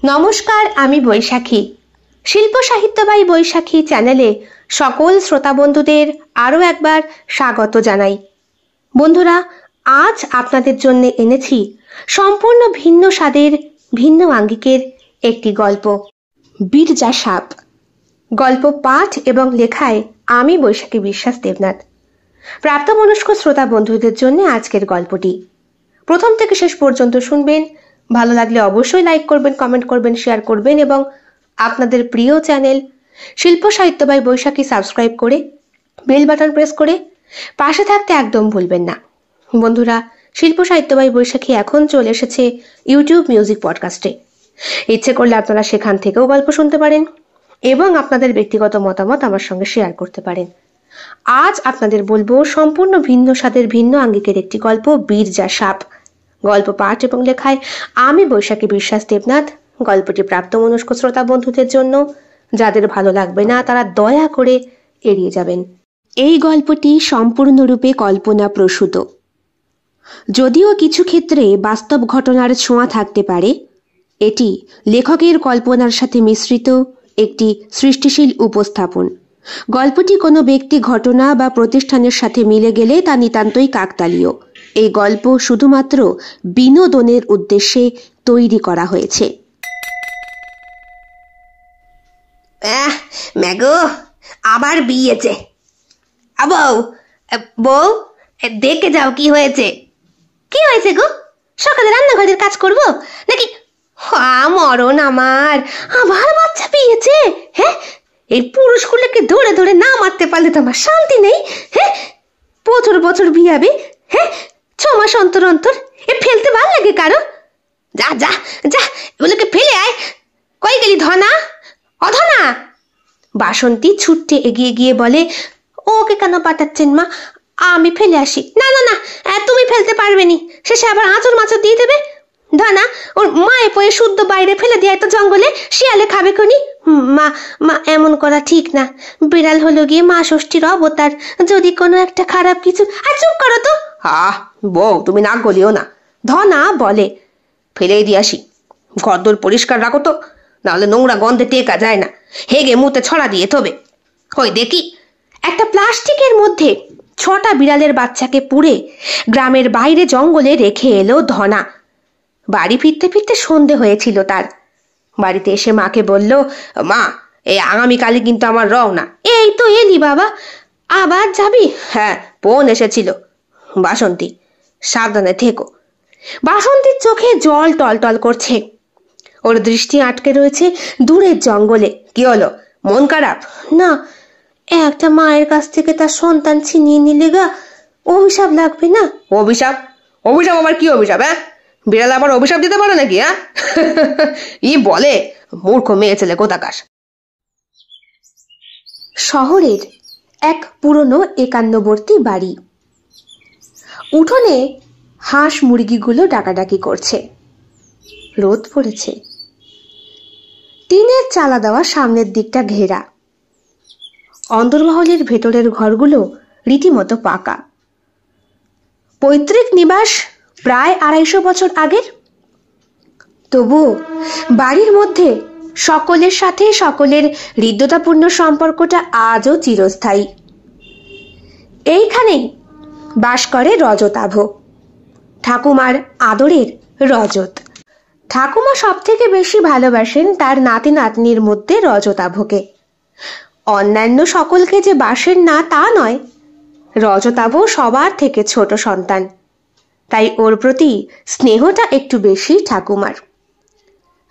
নমস্কার, আমি বৈশাখী। শিল্প সাহিত্য বাই বৈশাখী চ্যানেলে সকল শ্রোতা বন্ধুদের আরও একবার স্বাগত জানাই। বন্ধুরা, আজ আপনাদের জন্য এনেছি সম্পূর্ণ ভিন্ন স্বাদের, ভিন্ন আঙ্গিকের একটি গল্প, বীরজা সাপ। গল্প পাঠ এবং লেখায় আমি বৈশাখী বিশ্বাস দেবনাথ। প্রাপ্তবয়স্ক শ্রোতা বন্ধুদের জন্য আজকের গল্পটি প্রথম থেকে শেষ পর্যন্ত শুনবেন। ভালো লাগলে অবশ্যই লাইক করবেন, কমেন্ট করবেন, শেয়ার করবেন এবং আপনাদের প্রিয় চ্যানেল শিল্প সাহিত্য বাই বৈশাখী সাবস্ক্রাইব করে বেল বাটন প্রেস করে পাশে থাকতে একদম ভুলবেন না। বন্ধুরা, শিল্প সাহিত্য বাই বৈশাখী এখন চলে এসেছে ইউটিউব মিউজিক পডকাস্টে। ইচ্ছে করলে আপনারা সেখান থেকেও গল্প শুনতে পারেন এবং আপনাদের ব্যক্তিগত মতামত আমার সঙ্গে শেয়ার করতে পারেন। আজ আপনাদের বলবো সম্পূর্ণ ভিন্ন স্বাদের, ভিন্ন আঙ্গিকের একটি গল্প, বীরজা সাপ। গল্প পাঠ এবং লেখায় আমি বৈশাখী বিশ্বাস দেবনাথ। গল্পটি প্রাপ্তবয়স্ক শ্রোতা বন্ধুদের জন্য। যাদের ভালো লাগবে না তারা দয়া করে এড়িয়ে যাবেন। এই গল্পটি সম্পূর্ণরূপে কল্পনা প্রসূত, যদিও কিছু ক্ষেত্রে বাস্তব ঘটনার ছোঁয়া থাকতে পারে। এটি লেখকের কল্পনার সাথে মিশ্রিত একটি সৃষ্টিশীল উপস্থাপন। গল্পটি কোনো ব্যক্তি, ঘটনা বা প্রতিষ্ঠানের সাথে মিলে গেলে তা নিতান্তই কাকতালীয়। এই গল্প শুধুমাত্র বিনোদনের উদ্দেশ্যে তৈরি করা হয়েছে। ম্যাগো, আবার বিয়েছে। বউ বউ, দেখে যাও কি হয়েছে। কি হয়েছে গো? সকালে রান্নাঘরের কাজ করব নাকি? মরণ আমার, আবার বাচ্চা পেয়েছে? হ্যাঁ, এই পুরুষগুলোকে ধরে ধরে না মারতে পারলে তো আমার শান্তি নেই। হ্যাঁ, বছর বছর বিয়াবে, হ্যাঁ 6 মাস অন্তর অন্তর। এ ফেলতে ভাল লাগে কারো? যা যা যা, এগুলোকে ফেলে আয়। কই গেলি ধনা? অধনা! বাসন্তী ছুটতে এগিয়ে গিয়ে বলে, ওকে কেন পাঠাচ্ছেন মা? আমি ফেলে আসি। না না না, তুমি ফেলতে পারবে নি। শেষে আবার আঁচড় মাচড় দিয়ে দেবে। ধনা, ওর মায়ে পয়ে শুদ্ধ বাইরে ফেলে দিয়ে তো জঙ্গলে, শিয়ালে খাবে কোনি। মা মা, এমন করা ঠিক না। বিড়াল হলো গিয়ে মা ষষ্ঠীর অবতার। যদি কোনো একটা খারাপ কিছু। আর চুপ করো তো। বউ, তুমি নাক গলিও না। ধনা বলে, ফেলেই দিয়ে আসি। ঘরদোর পরিষ্কার রাখো তো, নাহলে নোংরা গন্ধে টেকা যায় না। হেগে মুতে ছড়া দিয়ে তবে। ওই দেখি, একটা প্লাস্টিকের মধ্যে 6টা বিড়ালের বাচ্চাকে পুড়ে গ্রামের বাইরে জঙ্গলে রেখে এলো ধনা। বাড়ি ফিরতে ফিরতে সন্ধে হয়েছিল তার। বাড়িতে এসে মাকে বলল, মা, এই আগামীকালই কিন্তু আমার রওনা। এই তো এলি বাবা, আবার যাবি? হ্যাঁ, বোন এসেছিল, বাসন্তী, সাবধানে থেকো। বাসন্তীর চোখে জল টলটল করছে। ওর দৃষ্টি আটকে রয়েছে দূরের জঙ্গলে। কি হলো, মন খারাপ? না, একটা মায়ের কাছ থেকে তার সন্তান ছিনিয়ে নিলে গা অভিশাপ লাগবে না? অভিশাপ? অভিশাপ আবার কি অভিশাপ? বিড়াল আবার অভিশাপ দিতে পারে নাকি? ই বলে, মূর্খ মেয়ে ছেলে কোথাকার। শহরের এক পুরনো একান্নবর্তী বাড়ি। উঠোনে হাঁস মুরগিগুলো ডাকাডাকি করছে। রোদ পড়েছে। টিনের চালা দেওয়া সামনের দিকটা ঘেরা। অন্দরমহলের ভেতরের ঘরগুলো রীতিমতো পাকা। পৈতৃক নিবাস প্রায় 250 বছর আগের। তবু বাড়ির মধ্যে সকলের সাথে সকলের হৃদ্যতাপূর্ণ সম্পর্কটা আজও চিরস্থায়ী। এইখানেই বাস করে রজতাভ, ঠাকুমার আদরের রজত। ঠাকুমা সব থেকে বেশি ভালোবাসেন তার নাতি নাতনির মধ্যে রজতাভকে। অন্যান্য সকলকে যে বাসেন না তা নয়, রজতাভ সবার থেকে ছোট সন্তান, তাই ওর প্রতি স্নেহটা একটু বেশি ঠাকুমার।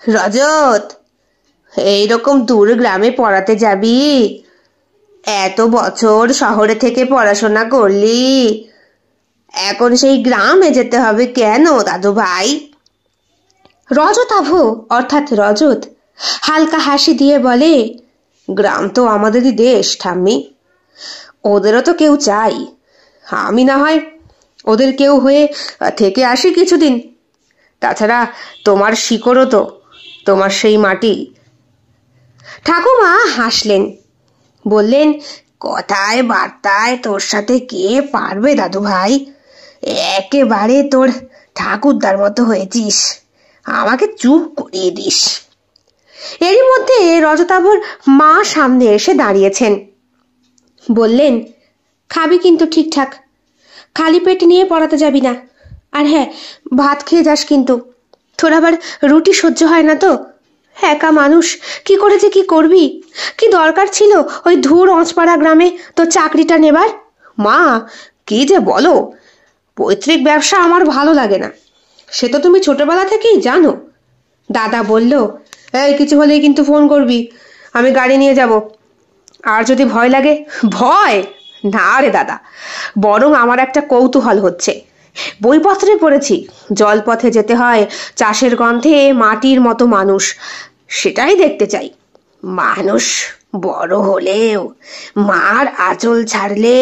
রজত, এইরকম দূর গ্রামে পড়াতে যাবি? এত বছর শহরে থেকে পড়াশোনা করলি, এখন সেই গ্রামে যেতে হবে কেন দাদু ভাই? রজতাভ অর্থাৎ রজত হালকা হাসি দিয়ে বলে, গ্রাম তো আমাদেরই দেশ ঠাম্মি, ওদেরও তো কেউ চাই। আমি না হয় ওদের কেউ হয়ে থেকে আসি কিছুদিন। তাছাড়া তোমার শিকড়ও তো তোমার সেই মাটি। ঠাকুমা হাসলেন, বললেন, কথায় বার্তায় তোর সাথে কে পারবে দাদু ভাই? একেবারে তোর ঠাকুরদার মতো হয়েছিস, আমাকে চুপ করিয়ে দিস। এরই মধ্যে রজতাভর মা সামনে এসে দাঁড়িয়েছেন। বললেন, খাবি কিন্তু ঠিকঠাক, খালি পেট নিয়ে পড়াতে যাবি না। আর হ্যাঁ, ভাত খেয়ে যাস কিন্তু, তোর আবার রুটি সহ্য হয় না তো। একা মানুষ, কি করে যে কি করবি? কি দরকার ছিল ওই ধূর অঁচপাড়া গ্রামে তোর চাকরিটা নেবার? মা, কি যে বলো, পৈতৃক ব্যবসা আমার ভালো লাগে না, সে তো তুমি ছোটবেলা থেকেই জানো। দাদা বলল, এই কিছু হলেই কিন্তু ফোন করবি, আমি গাড়ি নিয়ে যাব। আর যদি ভয় লাগে? ভয় না রে দাদা, বরং আমার একটা কৌতূহল হচ্ছে। বইপত্রে পড়েছি জলপথে যেতে হয় চাষের গন্ধে মাটির মতো মানুষ, সেটাই দেখতে চাই। মানুষ বড় হলেও মার আঁচল ছাড়লে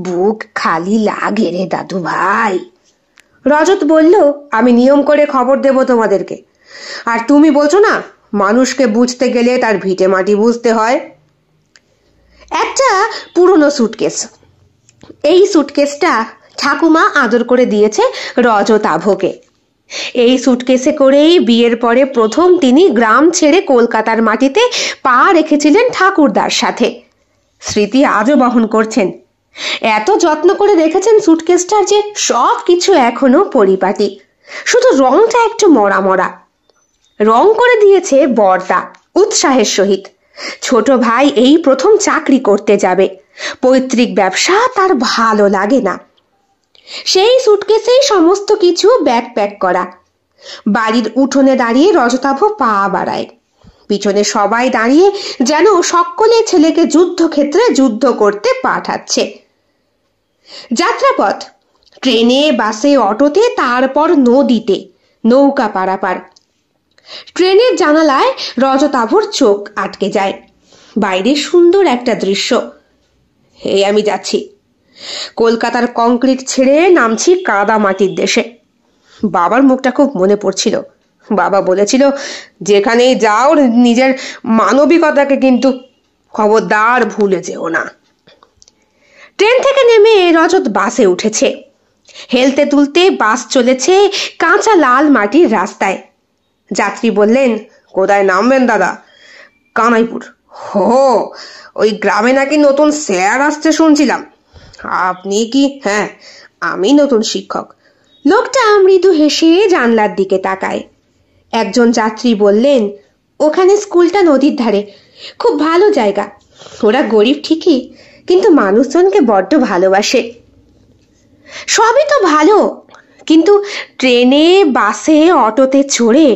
বুক খালি লাগে রে দাদু ভাই। রজত বলল, আমি নিয়ম করে খবর দেব তোমাদেরকে। আর তুমি বলছো না, মানুষকে বুঝতে গেলে তার ভিটে মাটি বুঝতে হয়। একটা পুরনো সুটকেস, এই সুটকেসটা ঠাকুমা আদর করে দিয়েছে রজতাভকে। এই সুটকেসে করেই বিয়ের পরে প্রথম তিনি গ্রাম ছেড়ে কলকাতার মাটিতে পা রেখেছিলেন ঠাকুরদার সাথে। স্মৃতি আজও বহন করছেন। এত যত্ন করে রেখেছেন সুটকেসটার যে সব কিছু এখনো পরিপাটি, শুধু রংটা একটু মরা মরা। রং করে দিয়েছে বর্দা উৎসাহের সহিত। ছোট ভাই এই প্রথম চাকরি করতে যাবে, পৈতৃক ব্যবসা তার ভালো লাগে না। সেই সুটকেসেই সমস্ত কিছু ব্যাগ প্যাক করা। বাড়ির উঠোনে দাঁড়িয়ে রজতাভ পা বাড়ায়। পিছনে সবাই দাঁড়িয়ে যেন সকলে ছেলেকে যুদ্ধক্ষেত্রে যুদ্ধ করতে পাঠাচ্ছে। যাত্রাপথ ট্রেনে, বাসে, অটোতে, তারপর নদীতে নৌকা পারাপার। ট্রেনের জানালায় রজতাভর চোখ আটকে যায়। বাইরে সুন্দর একটা দৃশ্য। এই আমি যাচ্ছি, কলকাতার কংক্রিট ছেড়ে নামছি কাদা মাটির দেশে। বাবার মুখটা খুব মনে পড়ছিল। বাবা বলেছিল, যেখানেই যাও নিজের মানবিকতাকে কিন্তু খবরদার ভুলে যেও না। ট্রেন থেকে নেমে রজত বাসে উঠেছে। হেলতে তুলতে বাস চলেছে কাঁচা লাল মাটির রাস্তায়। যাত্রী বললেন, কোথায় নামবেন দাদা? কানাইপুর। হো, ওই গ্রামে নাকি নতুন স্যার আসছে শুনছিলাম। আপনি কি? হ্যাঁ, আমি নতুন শিক্ষক। লোকটা মৃদু হেসে জানলার দিকে তাকায়। একজন যাত্রী বললেন, ওখানে স্কুলটা নদীর ধারে, খুব ভালো জায়গা। ওরা গরিব ঠিকই, কিন্তু মানুষজনকে বড্ড ভালোবাসে। সবই তো ভালো, কিন্তু ট্রেনে, বাসে, অটোতে চড়ে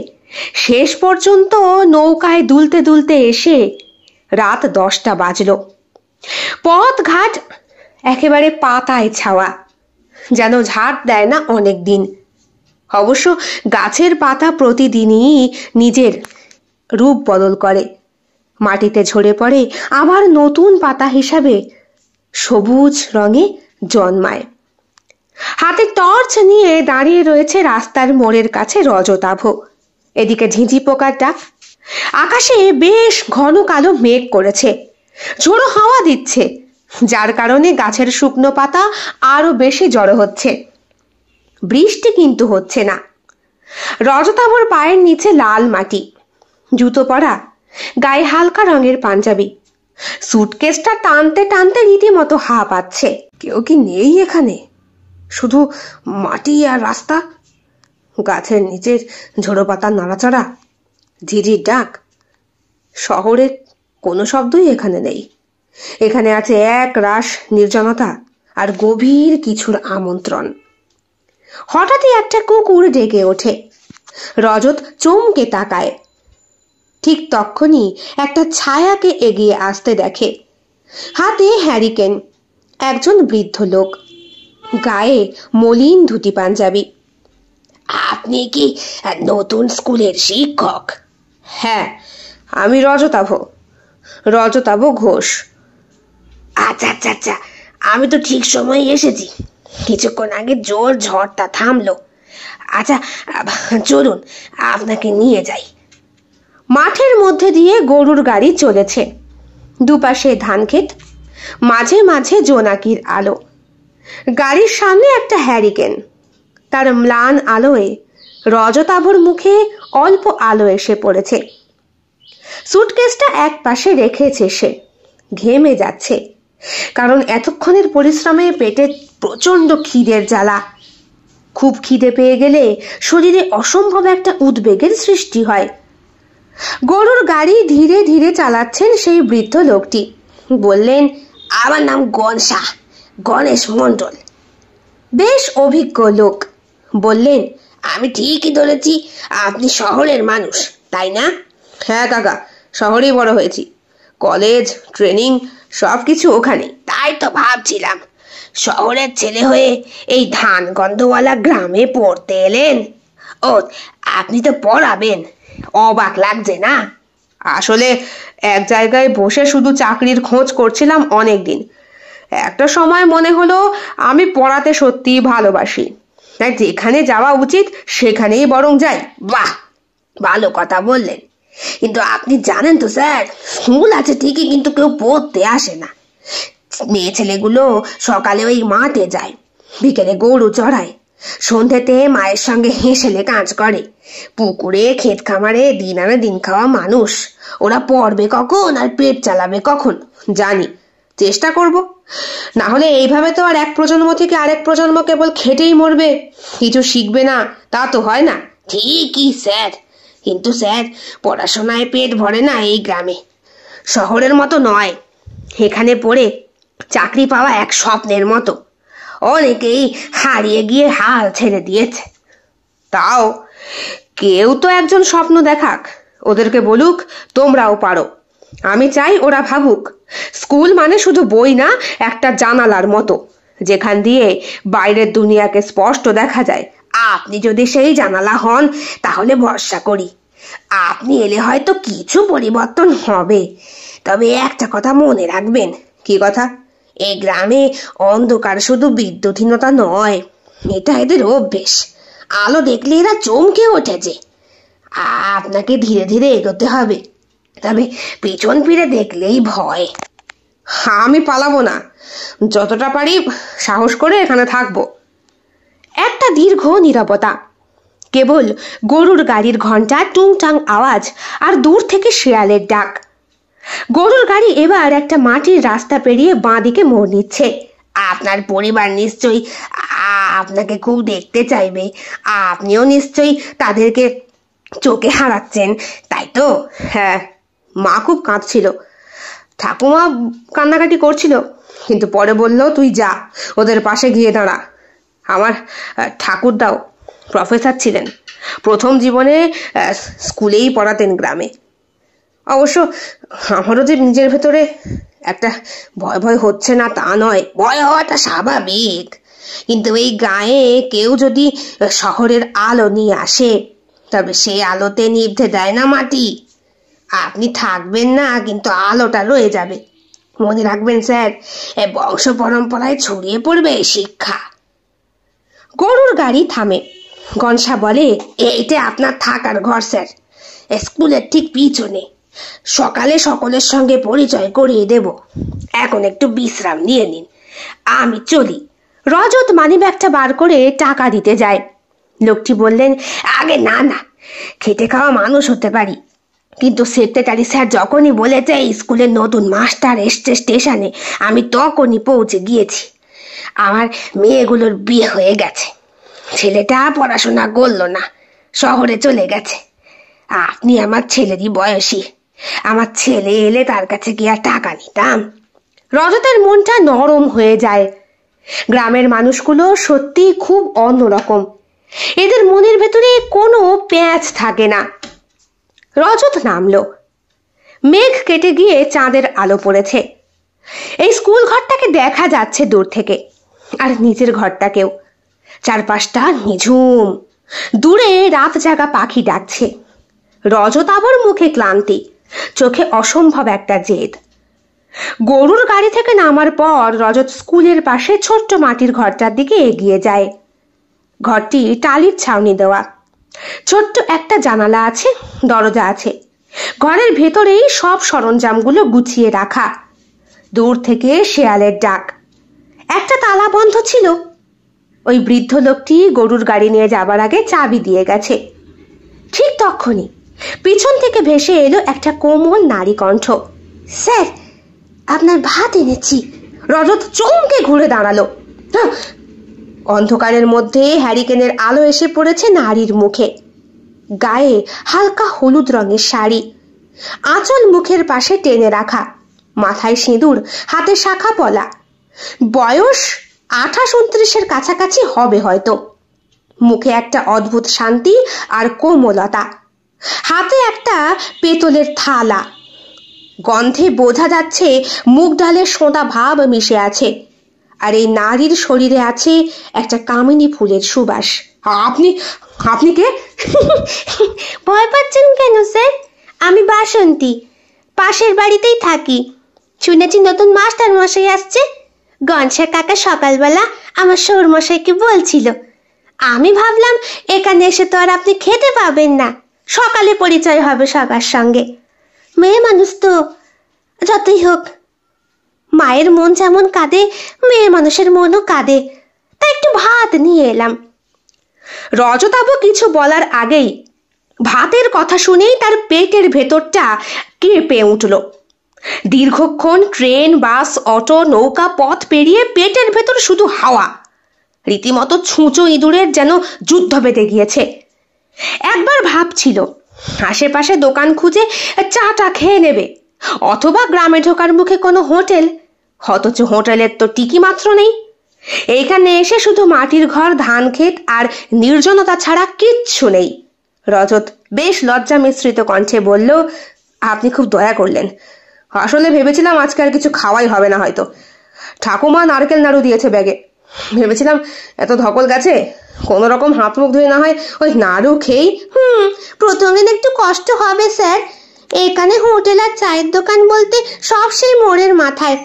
শেষ পর্যন্ত নৌকায় দুলতে দুলতে এসে রাত 10টা বাজলো। পথ ঘাট একেবারে পাতায় ছাওয়া, যেন ঝাড় দেয় না অনেক দিন। অবশ্য গাছের পাতা প্রতিদিনই নিজের রূপ বদল করে, মাটিতে ঝরে পড়ে, আবার নতুন পাতা হিসাবে সবুজ রঙে জন্মায়। হাতে টর্চ নিয়ে দাঁড়িয়ে রয়েছে রাস্তার মোড়ের কাছে রজতাভ। এদিকে ঝিঁঝি পোকার ডাক। আকাশে বেশ ঘন কালো মেঘ করেছে, ঝোড়ো হাওয়া দিচ্ছে, যার কারণে গাছের শুকনো পাতা আরো বেশি জড়ো হচ্ছে। বৃষ্টি কিন্তু হচ্ছে না। রজতাভর পায়ের নিচে লাল মাটি, জুতো পরা, গায়ে হালকা রঙের পাঞ্জাবি। সুটকেসটা টানতে টানতে রীতিমতো হা পাচ্ছে। কেউ কি নেই এখানে? শুধু মাটি আর রাস্তা, গাছের নিচের ঝোড়ো পাতার নাড়াচাড়া, ঝিঝির ডাক। শহরের কোনো শব্দই এখানে নেই। এখানে আছে এক রাশ নির্জনতা আর গভীর কিছুর আমন্ত্রণ। হঠাৎই একটা কুকুর ডেকে ওঠে। রজত চমকে তাকায়। ঠিক তখনই একটা ছায়াকে এগিয়ে আসতে দেখে। হাতে হ্যারিকেন। একজন বৃদ্ধ লোক, গায়ে মলিন ধুতি পাঞ্জাবি। আপনি কি নতুন স্কুলের শিক্ষক? হ্যাঁ, আমি রজতাভ ঘোষ। আচ্ছা আচ্ছা আচ্ছা, আমি তো ঠিক সময় এসেছি। কিছুক্ষণ আগে জোর ঝড়টা থামলো। আচ্ছা চলুন, আপনাকে নিয়ে যাই। মাঠের মধ্যে দিয়ে গরুর গাড়ি চলেছে। দুপাশে ধানক্ষেত, মাঝে মাঝে জোনাকির আলো। গাড়ির সামনে একটা হ্যারিকেন। তার ম্লান আলোয় রজতাভর মুখে অল্প আলো এসে পড়েছে। সুটকেসটা এক পাশে রেখেছে সে। ঘেমে যাচ্ছে, কারণ এতক্ষণের পরিশ্রমে পেটে প্রচন্ড খিদের জ্বালা। খুব খিদে পেয়ে গেলে শরীরে অসম্ভব একটা উদ্বেগের সৃষ্টি হয়। গরুর গাড়ি ধীরে ধীরে চালাচ্ছেন সেই বৃদ্ধ লোকটি। বললেন, আমার নাম গণেশ মণ্ডল। বেশ অভিজ্ঞ লোক। বললেন, আমি ঠিকই ধরেছি, আপনি শহরের মানুষ, তাই না? হ্যাঁ কাকা, শহরেই বড় হয়েছি। কলেজ, ট্রেনিং সবকিছু ওখানে। তাই তো ভাবছিলাম, শহরের ছেলে হয়ে এই ধান গন্ধওয়ালা গ্রামে পড়তে এলেন। ও, আপনি তো পড়াবেন, অবাক লাগছে না? আসলে এক জায়গায় বসে শুধু চাকরির খোঁজ করছিলাম অনেক দিন। একটা সময় মনে হলো আমি পড়াতে সত্যিই ভালোবাসি, তাই যেখানে যাওয়া উচিত সেখানেই বরং যাই। বাহ, ভালো কথা বললেন। কিন্তু আপনি জানেন তো স্যার, স্কুল আছে ঠিকই, কিন্তু কেউ পড়তে আসে না। মেয়ে ছেলেগুলো সকালে ওই মাঠে যায়, বিকেলে গরু চড়ায়, সন্ধ্যেতে মায়ের সঙ্গে হেসেলে কাজ করে। পুকুরে, ক্ষেত খামারে দিন আনে দিন খাওয়া মানুষ। ওরা পড়বে কখন আর পেট চালাবে কখন? জানি, চেষ্টা করব। না হলে এইভাবে তো আর এক প্রজন্ম থেকে আরেক প্রজন্ম কেবল খেটেই মরবে, কিছু শিখবে না, তা তো হয় না। ঠিকই স্যার, কিন্তু স্যার, পড়াশোনায় পেট ভরে না এই গ্রামে। শহরের মতো নয়। এখানে পড়ে চাকরি পাওয়া এক স্বপ্নের মতো। অনেকেই হারিয়ে গিয়ে হাল ছেড়ে দিয়েছে। তাও কেউ তো একজন স্বপ্ন দেখাক, ওদেরকে বলুক তোমরাও পারো। আমি চাই ওরা ভাবুক স্কুল মানে শুধু বই না, একটা জানালার মতো, যেখান দিয়ে বাইরের দুনিয়াকে স্পষ্ট দেখা যায়। আপনি যদি সেই জানালা হন, তাহলে ভরসা করি আপনি এলে হয়তো কিছু পরিবর্তন হবে। তবে একটা কথা মনে রাখবেন। কি কথা? এই গ্রামে অন্ধকার শুধু বিদ্যুৎহীনতা নয়, এটা এদের অভ্যেস। আলো দেখলে এরা চমকে ওঠেছে। আপনাকে ধীরে ধীরে এগোতে হবে, তবে পেছন ফিরে দেখলেই ভয়। আমি পালাবো না, যতটা পারি সাহস করে এখানে থাকবো। একটা দীর্ঘ নীরবতা, কেবল গরুর গাড়ির ঘন্টা টুংটাং আওয়াজ আর দূর থেকে শেয়ালের ডাক। গরুর গাড়ি এবার একটা মাটির রাস্তা পেরিয়ে বাঁ দিকে মোড় নিচ্ছে। আপনার পরিবার নিশ্চয়ই আপনাকে খুব দেখতে চাইবে। আপনিও নিশ্চয়ই তাদেরকে চোখে হারাচ্ছেন, তাই তো? হ্যাঁ, মা খুব কাঁদছিল, ঠাকুমা কান্নাকাটি করছিল, কিন্তু পরে বললো, তুই যা, ওদের পাশে গিয়ে দাঁড়া। আমার ঠাকুরদাও প্রফেসর ছিলেন, প্রথম জীবনে স্কুলেই পড়াতেন গ্রামে। অবশ্য আমারও যে নিজের ভেতরে একটা ভয় ভয় হচ্ছে না তা নয়। ভয় হওয়াটা স্বাভাবিক, কিন্তু এই গায়ে কেউ যদি শহরের আলো নিয়ে আসে, তবে সেই আলোতে নিভতে দেয় না মাটি। আপনি থাকবেন না, কিন্তু আলোটা রয়ে যাবে। মনে রাখবেন স্যার, এ বংশ পরম্পরায় ছড়িয়ে পড়বে শিক্ষা। গরুর গাড়ি থামে। গনসা বলে, এইটা আপনার থাকার ঘর স্যার, স্কুলের ঠিক পিছনে। সকালে সকলের সঙ্গে পরিচয় করিয়ে দেব। এখন একটু বিশ্রাম নিয়ে নিন, আমি চলি। রজত মানিব্যাগটা বার করে টাকা দিতে যায়। লোকটি বললেন, আগে না, খেটে খাওয়া মানুষ হতে পারি, কিন্তু সেক্রেটারি স্যার যখনই বলেছে স্কুলের নতুন মাস্টার এসছে স্টেশনে, আমি তখনই পৌঁছে গিয়েছি। আমার মেয়েগুলোর বিয়ে হয়ে গেছে, ছেলেটা পড়াশোনা করলো না, শহরে চলে গেছে। আপনি আমার ছেলেরই বয়সী, আমার ছেলে এলে তার কাছে গিয়ে টাকা নিতাম। রজতের মনটা নরম হয়ে যায়। গ্রামের মানুষগুলো সত্যি খুব অন্যরকম, এদের মনের ভেতরে কোনো প্যাঁচ থাকে না। রজত নামলো। মেঘ কেটে গিয়ে চাঁদের আলো পড়েছে। এই স্কুল ঘরটাকে দেখা যাচ্ছে দূর থেকে, আর নিচের ঘরটাকেও। চারপাশটা নিঝুম, দূরে রাত জাগা পাখি ডাকছে। রজত আবার মুখে ক্লান্তি, চোখে অসম্ভব একটা জেদ। গরুর গাড়ি থেকে নামার পর রজত স্কুলের পাশে ছোট্ট মাটির ঘরটার দিকে এগিয়ে যায়। ঘরটি টালির ছাউনি দেওয়া, ছোট্ট একটা জানালা আছে, দরজা আছে। ঘরের ভেতরেই সব সরঞ্জামগুলো গুছিয়ে রাখা। দূর থেকে শেয়ালের ডাক। একটা তালা বন্ধ ছিল। ওই বৃদ্ধ লোকটি গরুর গাড়ি নিয়ে যাবার আগে চাবি দিয়ে গেছে। ঠিক তখনই পিছন থেকে ভেসে এলো একটা কোমল নারী কণ্ঠ। স্যার, আপনার ভাত এনেছি। রজত চমকে ঘুরে দাঁড়ালো। অন্ধকারের মধ্যে হ্যারিকেনের আলো এসে পড়েছে নারীর মুখে। গায়ে হালকা হলুদ রঙের শাড়ি, আঁচল মুখের পাশে টেনে রাখা, মাথায় সিঁদুর, হাতে শাখা পলা। বয়স 28-29-এর কাছাকাছি হবে হয়তো। মুখে একটা অদ্ভুত শান্তি আর কোমলতা। হাতে একটা পেতলের থালা। গন্ধে বোঝা যাচ্ছে মুগ ডালের সোঁদা ভাব মিশে আছে। আর এই নারীর শরীরে আছে একটা কামিনী ফুলের সুবাস। আপনি আপনি কে? ভয় পাচ্ছেন কেন স্যার? আমি বাসন্তী, পাশের বাড়িতেই থাকি। শুনেছি নতুন মাস্টার মশাই আসছে। গনসা কাকা সকালবেলা আমার সৌর মশাইকে বলছিল। আমি ভাবলাম এখানে এসে তো আর আপনি খেতে পাবেন না, সকালে পরিচয় হবে সবার সঙ্গে। মেয়ে মানুষ তো, যতই হোক। মায়ের মন যেমন কাঁদে, মেয়ে মানুষের মনও কাঁদে, তাই একটু ভাত নিয়ে এলাম। রজতাবু কিছু বলার আগেই ভাতের কথা শুনেই তার পেটের ভেতরটা কেঁপে উঠল। দীর্ঘক্ষণ ট্রেন, বাস, অটো, নৌকা পথ পেরিয়ে পেটের ভেতর শুধু হাওয়া। রীতিমতো ছুঁচো ইঁদুরের যেন যুদ্ধ বেঁধে গিয়েছে। একবার ভাবছিল আশেপাশে দোকান খুঁজে চাটা খেয়ে নেবে, অথবা গ্রামে ঢোকার মুখে কোনো হোটেল। অথচ হোটেলের তো টিকি মাত্র নেই। এইখানে এসে শুধু মাটির ঘর, ধান ক্ষেত আর নির্জনতা ছাড়া কিচ্ছু নেই। রজত বেশ লজ্জা মিশ্রিত কণ্ঠে বলল, আপনি খুব দয়া করলেন। আসলে ভেবেছিলাম আজকে আর কিছু খাওয়াই হবে না হয়তো। ঠাকুমা নারকেল নাড়ু দিয়েছে ব্যাগে। ভেবেছিলাম এত ধকল গেছে, কোনো রকম হাত মুখ ধুয়ে না হয় ওই নাড়ু খেয়েই। প্রথম দিন একটু কষ্ট হবে স্যার। এখানে হোটেল আর চায়ের দোকান বলতে সব সেই মোড়ের মাথায়।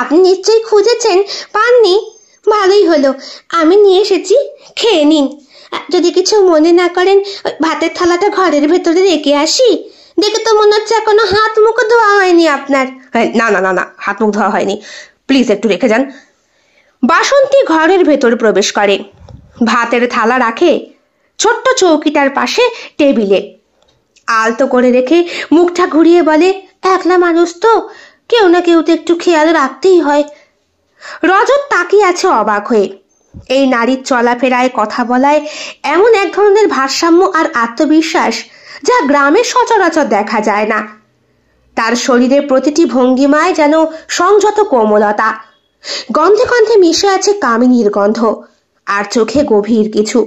আপনি নিশ্চয়ই খুঁজেছেন, পাননি। ভালোই হলো, আমি নিয়ে এসেছি, খেয়ে নিন। যদি কিছু মনে না করেন, ভাতের থালাটা ঘরের ভেতরে রেখে আসি। দেখে তো মনে হচ্ছে এখনো হাত মুখ ধোয়া হয়নি আপনার। না না না না, হাত মুখ ধোয়া হয়নি, প্লিজ একটু রেখে যান। বাসন্তী ঘরের ভেতর প্রবেশ করে, ভাতের থালা রাখে ছোট্ট চৌকিটার পাশে টেবিলে। আলতো করে রেখে মুখটা ঘুরিয়ে বলে, একলা মানুষ তো, কেউ না কেউ তো একটু খেয়াল রাখতেই হয়। রজত তাকিয়ে আছে অবাক হয়ে। এই নারীর চলাফেরায়, কথা বলায় এমন এক ধরনের ভারসাম্য আর আত্মবিশ্বাস যা গ্রামে সচরাচর দেখা যায় না। তার শরীরের প্রতিটি ভঙ্গিমায় যেন সংযত কোমলতা। গন্ধে গন্ধে মিশে আছে কামিনীর গন্ধ, আর চোখে গভীর কিছু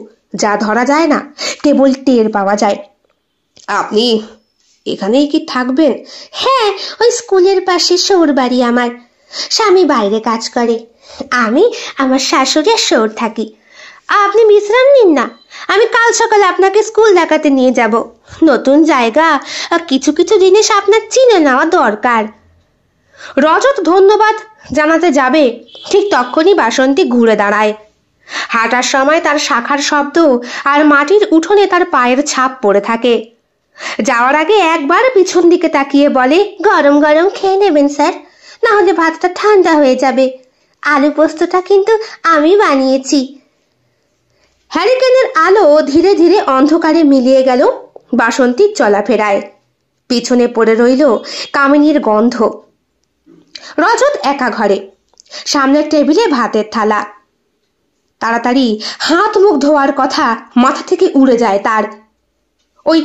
যা ধরা যায় না, কেবল টের পাওয়া যায়। আপনি এখানেই কি থাকবেন? হ্যাঁ, ওই স্কুলের পাশে সৌর বাড়ি আমার। স্বামী বাইরে কাজ করে, আমি আমার শাশুড়ি আর সৌর থাকি। আপনি বিশ্রাম নিন না, আমি কাল সকালে আপনাকে স্কুল দেখাতে নিয়ে যাব। নতুন জায়গা, কিছু কিছু জিনিস আপনার চিনে নেওয়া দরকার। রজত ধন্যবাদ জানাতে যাবে, ঠিক তখনই বাসন্তী ঘুরে দাঁড়ায়। হাঁটার সময় তার শাখার শব্দ আর মাটির উঠোনে তার পায়ের ছাপ পড়ে থাকে। যাওয়ার আগে একবার পিছন দিকে তাকিয়ে বলে, গরম গরম খেয়ে নেবেন স্যার, না হলে ভাতটা ঠান্ডা হয়ে যাবে। আলু পোস্তটা কিন্তু আমি বানিয়েছি। হ্যারিকেনের আলো ধীরে ধীরে অন্ধকারে মিলিয়ে গেল বাসন্তীর চলাফেরায়। পিছনে পড়ে রইল কামিনীর গন্ধ। রজত একা ঘরে, সামনের টেবিলে ভাতের থালা। তাড়াতাড়ি হাত মুখ ধোয়ার কথা মাথা থেকে উড়ে যায় তার। ওই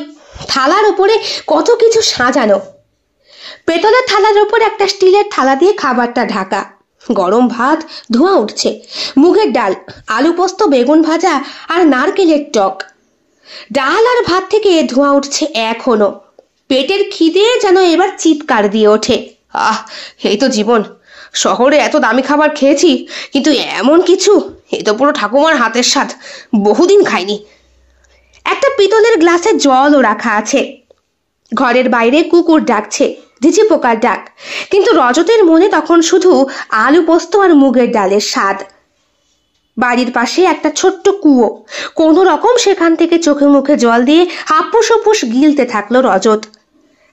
থালার উপরে কত কিছু সাজানো। পেতলের থালার উপর একটা স্টিলের থালা দিয়ে খাবারটা ঢাকা। গরম ভাত, ধোঁয়া উঠছে। মুগের ডাল, আলু পোস্ত, বেগুন ভাজা আর নারকেলের টক। ডাল আর ভাত থেকে ধোঁয়া উঠছে এখনো। পেটের খিদে যেন এবার চিৎকার দিয়ে ওঠে। এই তো জীবন। শহরে এত দামি খাবার খেয়েছি, কিন্তু এমন কিছু, এ তো পুরো ঠাকুমার হাতের স্বাদ, বহুদিন খাইনি। একটা পিতলের গ্লাসে জলও রাখা আছে। ঘরের বাইরে কুকুর ডাকছে, ঝিঝি পোকার ডাক, কিন্তু রজতের মনে তখন শুধু আলু পোস্ত আর মুগের ডালের স্বাদ। বাড়ির পাশে একটা ছোট্ট কুয়ো, কোনো রকম সেখান থেকে চোখে মুখে জল দিয়ে হাপুস হুপুস গিলতে থাকলো রজত।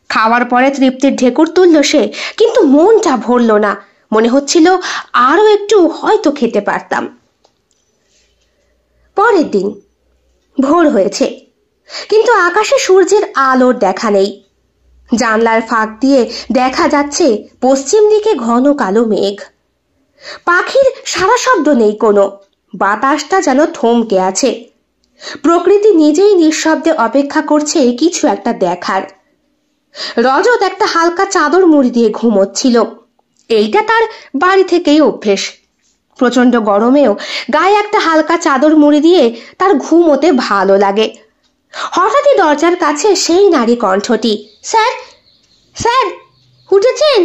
খাওয়ার পরে তৃপ্তির ঢেকুর তুলল সে, কিন্তু মনটা ভরল না। মনে হচ্ছিল আরো একটু হয়তো খেতে পারতাম। পরের দিন ভোর হয়েছে, কিন্তু আকাশে সূর্যের আলোর দেখা নেই। জানলার ফাঁক দিয়ে দেখা যাচ্ছে পশ্চিম দিকে ঘন কালো মেঘ। পাখির সারা শব্দ নেই কোনো, বাতাসটা যেন থমকে আছে। প্রকৃতি নিজেই নিঃশব্দে অপেক্ষা করছে কিছু একটা দেখার। রজত একটা হালকা চাদর মুড়ি দিয়ে ঘুমোচ্ছিল। এইটা তার বাড়ি থেকেই অভ্যেস। প্রচন্ড গরমেও গায়ে একটা হালকা চাদর মুড়ি দিয়ে তার ঘুমোতে ভালো লাগে। হঠাৎই দরজার কাছে সেই নারী কণ্ঠটি, স্যার স্যার উঠেছেন?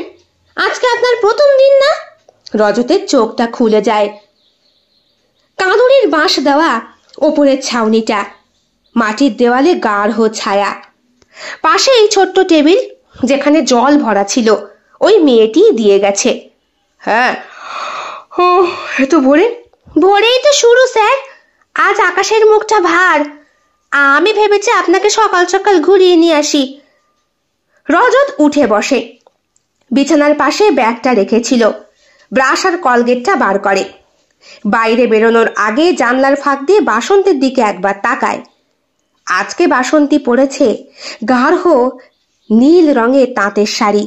আজকে আপনার প্রথম দিন না? রজতের চোখটা খুলে যায়। কাঁদুরির বাঁশ দেওয়া ওপরের ছাউনিটা, মাটির দেওয়ালে গাঢ় ছায়া, পাশেই ছোট্ট টেবিল যেখানে জল ভরা ছিল, ওই মেয়েটি দিয়ে গেছে। হ্যাঁ, ও এত ভোরেই তো শুরু স্যার। আজ আকাশের মুখটা ভার। আমি ভেবেছি আপনাকে সকাল সকাল ঘুরিয়ে নিয়ে আসি। রজত উঠে বসে। বিছানার পাশে ব্যাগটা রেখেছিল। ব্রাশ আর কলগেটটা বার করে। বাইরে বেরোনোর আগে জানলার ফাঁক দিয়ে বাসন্তীর দিকে একবার তাকায়। আজকে বাসন্তী পরেছে গাঢ় নীল রঙের তাঁতের শাড়ি।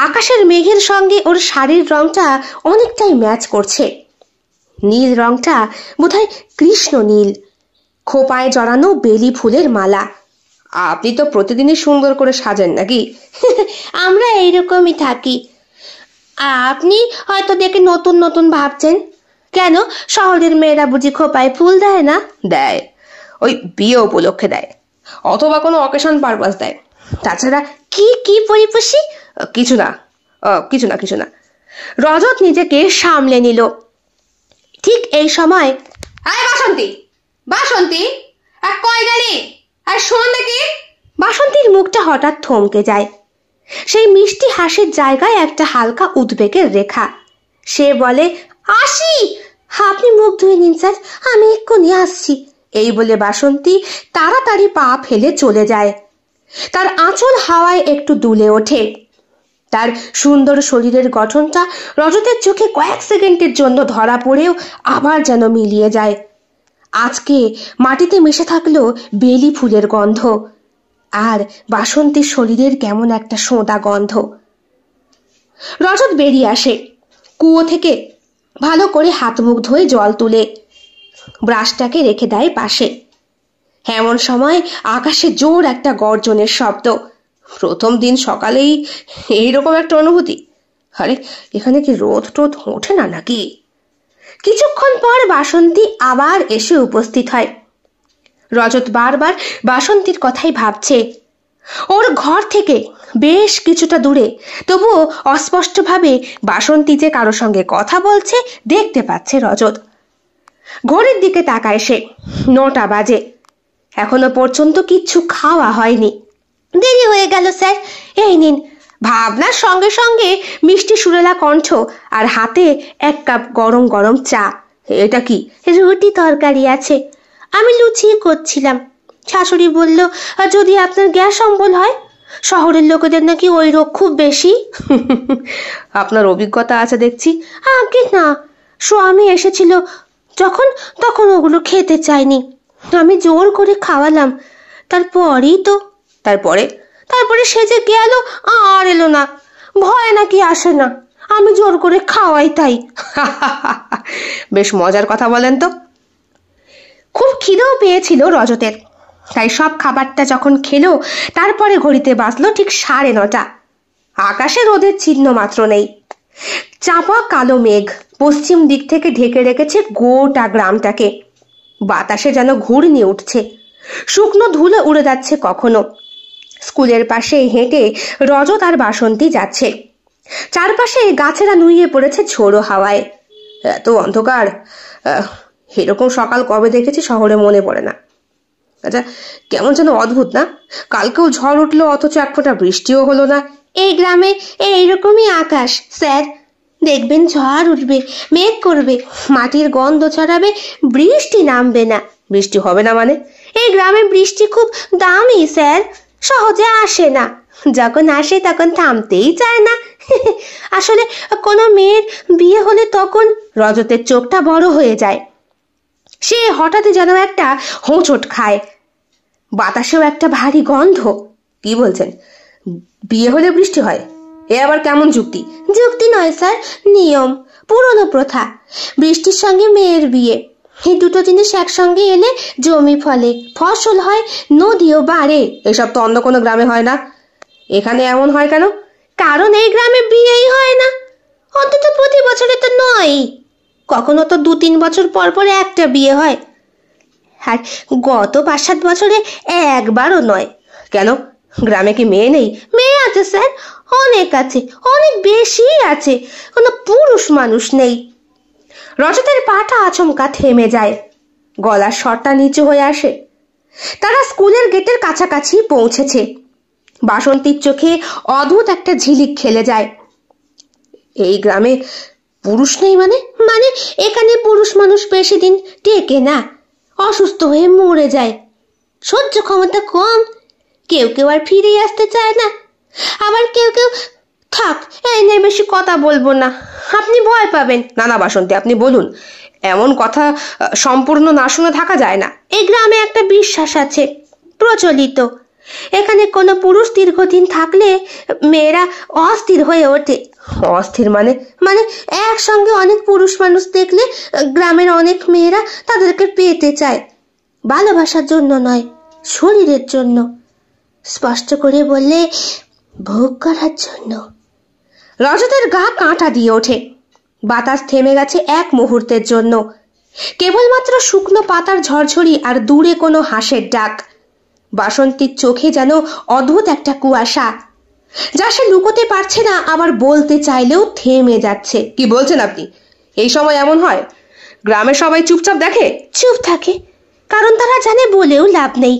আকাশের মেঘের সঙ্গে ওর শাড়ির রংটা অনেকটাই ম্যাচ করছে। নীল রংটা বোধহয় কৃষ্ণ নীল। খোপায় জড়ানো বেলি ফুলের মালা। আপনি তো প্রতিদিনই সুন্দর করে সাজেন নাকি? আমরা এইরকমই থাকি। আপনি হয়তো দেখে নতুন নতুন ভাবছেন। কেন, শহরের মেয়েরা বুঝি খোপায় ফুল দেয় না? দেয়, ওই বিয়ে উপলক্ষে দেয়, অথবা কোনো অকেশন পারপাস দেয়। তাছাড়া কি কি পরিপুষি? কিছু না কিছু না কিছু না। রজত নিজেকে সামলে নিল। ঠিক এই সময়, আয় বাসন্তী, বাসন্তী, আর কয় গেলি? আর শোন দেখি। বাসন্তীর মুখটা হঠাৎ থমকে যায়। সেই মিষ্টি হাসির জায়গায় একটা হালকা উদ্বেগের রেখা। সে বলে, আসি। আপনি মুখ ধুয়ে নিন স্যার, আমি এক্ষুনি আসছি। এই বলে বাসন্তী তাড়াতাড়ি পা ফেলে চলে যায়। তার আঁচল হাওয়ায় একটু দুলে ওঠে। তার সুন্দর শরীরের গঠনটা রজতের চোখে কয়েক সেকেন্ডের জন্য ধরা পড়েও আবার যেন মিলিয়ে যায়। আজকে মাটিতে মিশে থাকলো বেলি ফুলের গন্ধ, আর বাসন্তীর শরীরের কেমন একটা সোঁদা গন্ধ। রজত বেরিয়ে আসে। কুয়ো থেকে ভালো করে হাত মুখ ধুয়ে জল তুলে ব্রাশটাকে রেখে দেয় পাশে। এমন সময় আকাশে জোর একটা গর্জনের শব্দ। প্রথম দিন সকালেই এইরকম একটা অনুভূতি। আরে এখানে কি রোদ টোদ ওঠে না নাকি? কিছুক্ষণ পর বাসন্তী আবার এসে উপস্থিত হয়। রজত বারবার বাসন্তীর কথাই ভাবছে। ওর ঘর থেকে বেশ কিছুটা দূরে, তবুও অস্পষ্টভাবে বাসন্তী যে কারো সঙ্গে কথা বলছে দেখতে পাচ্ছে রজত। ঘড়ির দিকে তাকায় সে। 9টা বাজে। এখনো পর্যন্ত কিচ্ছু খাওয়া হয়নি। দেরি হয়ে গেল স্যার, এই নিন। ভাবনার সঙ্গে সঙ্গে মিষ্টি সুরেলা কণ্ঠ আর হাতে 1 কাপ গরম গরম চা। এটা কি? রুটি তরকারি আছে। আমি লুচি করছিলাম। শাশুড়ি বলল, যদি আপনার গ্যাস অম্বল হয়। শহরের লোকেদের নাকি ওই রোগ খুব বেশি। আপনার অভিজ্ঞতা আছে দেখছি। আগে না, স্বামী এসেছিল যখন, তখন ওগুলো খেতে চাইনি। আমি জোর করে খাওয়ালাম। তারপরেই তো। তারপরে সে যে গেল, আর এলো না। ভয় নাকি আসে না, আমি জোর করে খাওয়াই তাই। বেশ মজার কথা বলেন তো। খুব খিদেও পেয়েছিল রজতের, তাই সব খাবারটা যখন খেলো তারপরে ঘড়িতে বাজলো ঠিক 9:30। আকাশে রোদের চিহ্ন মাত্র নেই। চাপা কালো মেঘ পশ্চিম দিক থেকে ঢেকে রেখেছে গোটা গ্রামটাকে। বাতাসে যেন ঘূর্ণি উঠছে, শুকনো ধুলো উড়ে যাচ্ছে কখনো। স্কুলের পাশে হেঁটে রজত আর বাসন্তী যাচ্ছে। চারপাশে গাছেরা নুইয়ে পড়েছে ঝোড়ো হাওয়ায়। এত অন্ধকার, এরকম সকাল কবে দেখেছি শহরে মনে পড়ে না। আচ্ছা, কেমন যেন অদ্ভুত না? কালকেও ঝড় উঠলো, অথচ এক ফোঁটা বৃষ্টিও হলো না। এই গ্রামে এইরকমই আকাশ স্যার। দেখবেন ঝড় উঠবে, মেঘ করবে, মাটির গন্ধ ছড়াবে, বৃষ্টি নামবে না। বৃষ্টি হবে না মানে? এই গ্রামে বৃষ্টি খুব দামি স্যার, সহজে আসে না। যখন আসে তখন থামতেই চায় না। আসলে কোনো মেয়ের বিয়ে হলে তখন রজতের চোখটা বড় হয়ে যায়। সে হঠাৎ যেন একটা হোঁচট খায়। বাতাসেও একটা ভারী গন্ধ। কি বলছেন, বিয়ে হলে বৃষ্টি হয়? এ আবার কেমন যুক্তি? যুক্তি নয় স্যার, নিয়ম, পুরনো প্রথা। বৃষ্টির সঙ্গে মেয়ের বিয়ে, এই দুটো জিনিস একসঙ্গে এলে জমি ফলে, ফসল হয়, নদীও বাড়ে। এসব তো অন্য কোনো গ্রামে হয় না, এখানে এমন হয় কেন? কারণ এই গ্রামে বিয়েই হয় না, অন্তত প্রতি বছরে তো নয়, কখনো তো 2-3 বছর পর পর একটা বিয়ে হয়। আর গত 5-7 বছরে একবারও নয়। কেন, গ্রামে কি মেয়ে নেই? মেয়ে আছে স্যার, অনেক আছে, অনেক বেশি আছে, কোনো পুরুষ মানুষ নেই। রজতের পাটা আচমকা থেমে যায়, গলার স্বরটা নিচু হয়ে আসে। তারা স্কুলের গেটের কাছাকাছি পৌঁছেছে। বাসন্তীর চোখে অদ্ভুত একটা ঝিলিক খেলে যায়। এই গ্রামে পুরুষ নেই মানে? মানে এখানে পুরুষ মানুষ বেশি দিন টেকে না, অসুস্থ হয়ে মরে যায়, সহ্য ক্ষমতা কম, কেউ কেউ আর ফিরে আসতে চায় না, আবার কেউ কেউ থাক, এই নিয়ে বেশি কথা বলবো না, আপনি ভয় পাবেন। না না বাসন্তী, আপনি বলুন, এমন কথা সম্পূর্ণ না শুনে থাকা যায় না। এই গ্রামে একটা বিশ্বাস আছে, প্রচলিত, এখানে কোনো পুরুষ দীর্ঘদিন থাকলে মেয়েরা অস্থির হয়ে ওঠে। অস্থির মানে? মানে একসঙ্গে অনেক পুরুষ মানুষ দেখলে গ্রামের অনেক মেয়েরা তাদেরকে পেতে চায়, ভালোবাসার জন্য নয়, শরীরের জন্য, স্পষ্ট করে বললে ভোগ করার জন্য। রজতের গা কাঁটা দিয়ে ওঠে। বাতাস থেমে গেছে এক মুহূর্তের জন্য, কেবলমাত্র শুকনো পাতার ঝরঝরি আর দূরে কোনো হাঁসের ডাক। বাসন্তীর চোখে যেন অদ্ভুত একটা কুয়াশা, যা সে লুকোতে পারছে না, আবার বলতে চাইলেও থেমে যাচ্ছে। কি বলছেন আপনি? এই সময় এমন হয়? গ্রামের সবাই চুপচাপ দেখে? চুপ থাকে, কারণ তারা জানে বলেও লাভ নেই।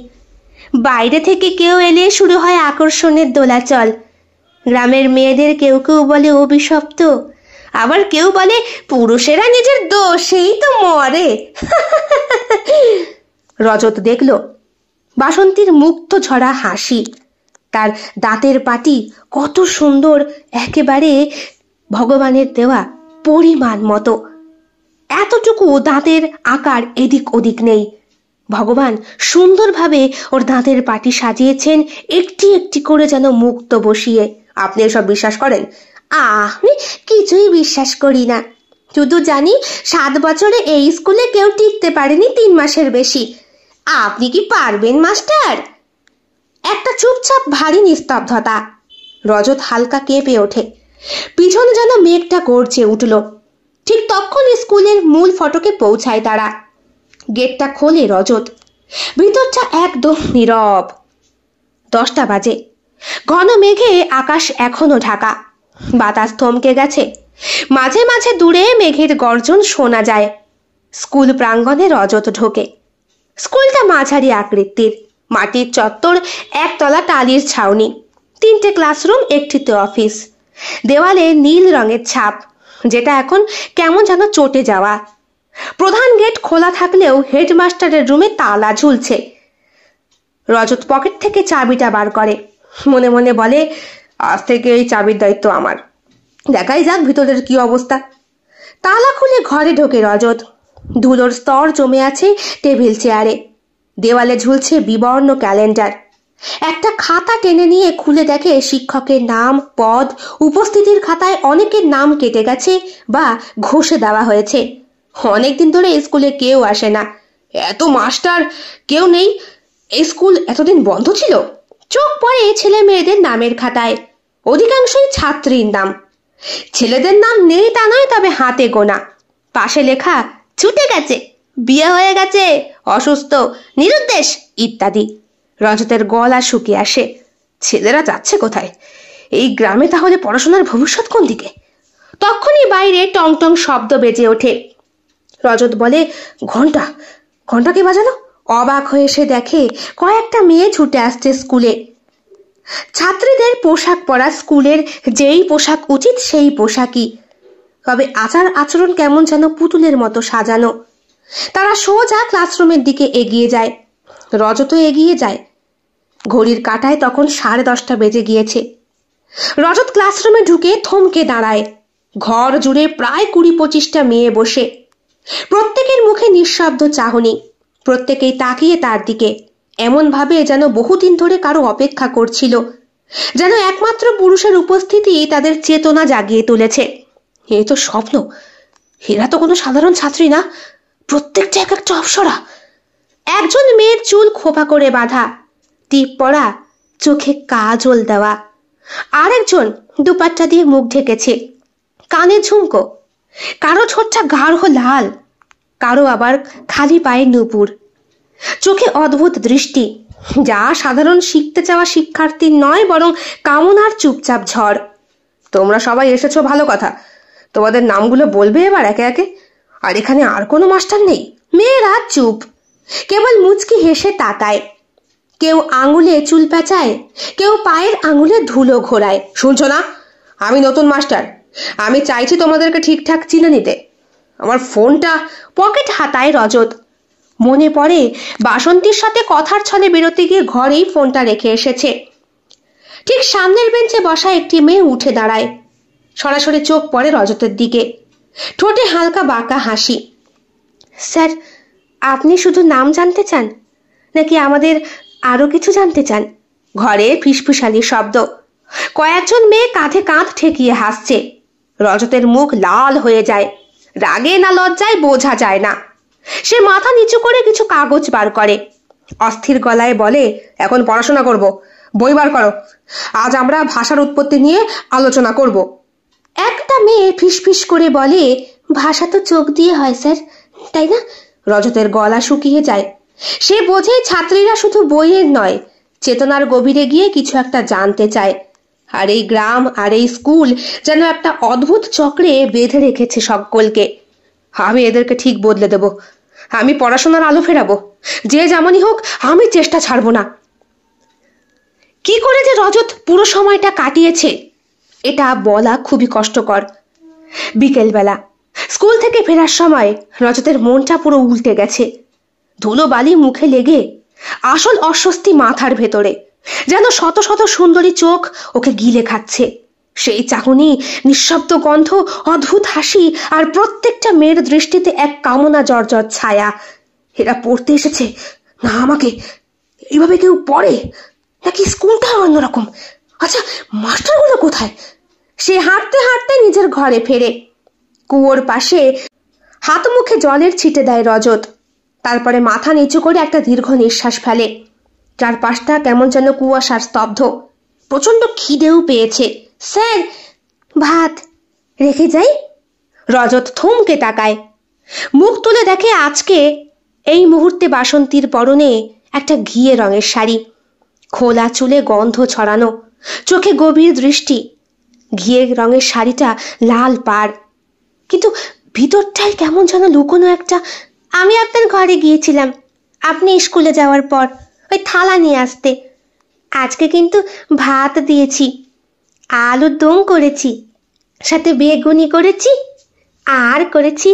বাইরে থেকে কেউ এলে শুরু হয় আকর্ষণের দোলাচল। গ্রামের মেয়েদের কেউ কেউ বলে অভিশপ্ত, আবার কেউ বলে পুরুষেরা নিজের দোষেই তো মরে। রজত দেখল বাসন্তীর মুক্ত ঝরা হাসি, তার দাঁতের পাটি কত সুন্দর, একেবারে ভগবানের দেওয়া পরিমাণ মতো। এতটুকু দাঁতের আকার এদিক ওদিক নেই। ভগবান সুন্দরভাবে ওর দাঁতের পাটি সাজিয়েছেন, একটি একটি করে যেন মুক্ত বসিয়ে। আপনি এসব বিশ্বাস করেন? আমি কিছুই বিশ্বাস করি না, শুধু জানি 7 বছরে এই স্কুলে কেউ টিকতে পারেনি 3 মাসের বেশি। আপনি কি পারবেন মাস্টার? একটা চুপচাপ ভারী নিস্তব্ধতা। রজত হালকা কেঁপে ওঠে, পিছনে যেন মেঘটা গর্জে উঠল। ঠিক তখন স্কুলের মূল ফটকে পৌঁছায় তারা। গেটটা খোলে রজত, ভিতরটা একদম নীরব। 10টা বাজে, ঘন মেঘে আকাশ এখনো ঢাকা, বাতাস থমকে গেছে, মাঝে মাঝে দূরে মেঘের গর্জন শোনা যায়। স্কুল প্রাঙ্গণে রজত ঢোকে। স্কুলটা মাঝারি আকৃতির, মাটির চত্বর, একতলা টালির ছাউনি, 3টে ক্লাসরুম, একটিতে অফিস। দেওয়ালে নীল রঙের ছাপ, যেটা এখন কেমন যেন চটে যাওয়া। প্রধান গেট খোলা থাকলেও হেডমাস্টারের রুমে তালা ঝুলছে। রজত পকেট থেকে চাবিটা বার করে, মনে মনে বলে, আজ থেকে এই চাবির দায়িত্ব আমার। দেখাই যাক ভিতরের কি অবস্থা। তালা খুলে ঘরে ঢোকে রজত। ধুলোর স্তর জমে আছে টেবিল চেয়ারে, দেওয়ালে ঝুলছে বিবর্ণ ক্যালেন্ডার। একটা খাতা টেনে নিয়ে খুলে দেখে শিক্ষকের নাম, পদ, উপস্থিতির খাতায় অনেকের নাম কেটে গেছে বা ঘষে দেওয়া হয়েছে। অনেকদিন ধরে স্কুলে কেউ আসে না, এত মাস্টার কেউ নেই। এই স্কুল এতদিন বন্ধ ছিল। চোখ পড়ে ছেলে মেয়েদের নামের খাতায়, অধিকাংশই ছাত্রীর নাম। ছেলেদের নাম নেই তা নয়, তবে হাতে গোনা। পাশে লেখা ছুটে গেছে, বিয়ে হয়ে গেছে, অসুস্থ, নিরুদ্দেশ ইত্যাদি। রজতের গলা শুকিয়ে আসে। ছেলেরা যাচ্ছে কোথায়? এই গ্রামে তাহলে পড়াশোনার ভবিষ্যৎ কোন দিকে? তখনই বাইরে টং টং শব্দ বেজে ওঠে। রজত বলে, ঘন্টা, ঘন্টা কে বাজালো? অবাক হয়ে সে দেখে কয়েকটা মেয়ে ছুটে আসছে স্কুলে। ছাত্রীদের পোশাক পরা, স্কুলের যেই পোশাক উচিত সেই পোশাকই, তবে আচার আচরণ কেমন যেন পুতুলের মতো সাজানো। তারা সোজা ক্লাসরুমের দিকে এগিয়ে যায়। রজতও এগিয়ে যায়। ঘড়ির কাঁটায় তখন 10:30 বেজে গিয়েছে। রজত ক্লাসরুমে ঢুকে থমকে দাঁড়ায়। ঘর জুড়ে প্রায় 20-25টা মেয়ে বসে, প্রত্যেকের মুখে নিঃশব্দ চাহনি, প্রত্যেকেই তাকিয়ে তার দিকে। এমন ভাবে যেন বহুদিন ধরে কারো অপেক্ষা করছিল, যেন একমাত্র পুরুষের উপস্থিতি তাদের চেতনা জাগিয়ে তুলেছে। এ তো স্বপ্ন, এরা তো কোনো সাধারণ ছাত্রী না, প্রত্যেকটা এক একটা অপ্সরা। একজন মেয়ের চুল খোপা করে বাঁধা, টিপ পরা, চোখে কাজল দেওয়া, আরেকজন দুপাট্টা দিয়ে মুখ ঢেকেছে, কানে ঝুমকো, কারো ঠোঁটটা গাঢ় লাল, কারো আবার খালি পায়ে নুপুর, চোখে অদ্ভুত দৃষ্টি, যা সাধারণ শিখতে চাওয়া শিক্ষার্থীর নয়, বরং কামনার চুপচাপ ঝড়। তোমরা সবাই এসেছো, ভালো কথা। তোমাদের নামগুলো বলবে এবার একে একে? আর এখানে আর কোনো মাস্টার নেই? মেয়েরা চুপ, কেবল মুচকি হেসে তাকায়। কেউ আঙুলে চুল পেঁচায়, কেউ পায়ের আঙুলে ধুলো ঘোরায়। শুনছো না? আমি নতুন মাস্টার, আমি চাইছি তোমাদেরকে ঠিকঠাক চিনে নিতে। আমার ফোনটা। পকেট হাতায় রজত। মনে পড়ে বাসন্তীর সাথে কথার ছলে বেরোতে গিয়ে ঘরেই ফোনটা রেখে এসেছে। ঠিক সামনের বেঞ্চে বসা একটি মেয়ে উঠে দাঁড়ায়, সরাসরি চোখ পড়ে রজতের দিকে, ঠোঁটে হালকা বাঁকা হাসি। স্যার, আপনি শুধু নাম জানতে চান নাকি আমাদের আরো কিছু জানতে চান? ঘরে ফিসফিসালি শব্দ। কয়েকজন মেয়ে কাঁধে কাঁধ ঠেকিয়ে হাসছে। রজতের মুখ লাল হয়ে যায়, রাগে না লজ্জায় বোঝা যায় না। সে মাথা নিচু করে কিছু কাগজ বার করে, অস্থির গলায় বলে, এখন পড়াশোনা করব, বই বার করো। আজ আমরা ভাষার উৎপত্তি নিয়ে আলোচনা করব। একটা মেয়ে ফিসফিস করে বলে, ভাষা তো চোখ দিয়ে হয় স্যার, তাই না? রজতের গলা শুকিয়ে যায়। সে বোঝে ছাত্রীরা শুধু বইয়ের নয়, চেতনার গভীরে গিয়ে কিছু একটা জানতে চায়। আর এই গ্রাম আর এই স্কুল যেন একটা অদ্ভুত চক্রে বেঁধে রেখেছে সকলকে। আমি এদেরকে ঠিক বদলে দেব, আমি পড়াশোনার আলো ফেরাবো, যে যেমনই হোক আমি চেষ্টা ছাড়বো না। কি করে যে রজত পুরো সময়টা কাটিয়েছে এটা বলা খুবই কষ্টকর। বিকেলবেলা স্কুল থেকে ফেরার সময় রজতের মনটা পুরো উল্টে গেছে। ধুলো বালি মুখে লেগে আসল অস্বস্তি মাথার ভেতরে, যেন শত শত সুন্দরী চোখ ওকে গিলে খাচ্ছে। সেই চাহনি, নিঃশব্দ গন্ধ, অদ্ভুত হাসি, আর প্রত্যেকটা মেয়ের দৃষ্টিতে এক কামনা জর্জর ছায়া। এরা পড়তে এসেছে না আমাকে? এইভাবে কেউ পড়ে নাকি স্কুলটা অন্যরকম? আচ্ছা, মাস্টারগুলো কোথায়? সে হাঁটতে হাঁটতে নিজের ঘরে ফেরে। কুয়োর পাশে হাত মুখে জলের ছিটে দেয় রজত। তারপরে মাথা নিচু করে একটা দীর্ঘ নিঃশ্বাস ফেলে। চারপাশটা কেমন যেন কুয়াশার স্তব্ধ। প্রচন্ড খিদেও পেয়েছে। স্যার, ভাত রেখে যাই? রজত থমকে তাকায়, মুখ তুলে দেখে আজকে এই মুহূর্তে বাসন্তীর পরনে একটা ঘিয়ে রঙের শাড়ি, খোলা চুলে গন্ধ ছড়ানো, চোখে গভীর দৃষ্টি। ঘিয়ে রঙের শাড়িটা লাল পাড়, কিন্তু ভিতরটায় কেমন যেন লুকোনো একটা। আমি আপনার ঘরে গিয়েছিলাম আপনি স্কুলে যাওয়ার পর, ওই থালা নিয়ে আসতে। আজকে কিন্তু ভাত দিয়েছি, আলুর দম করেছি, সাথে বেগুনি করেছি, আর করেছি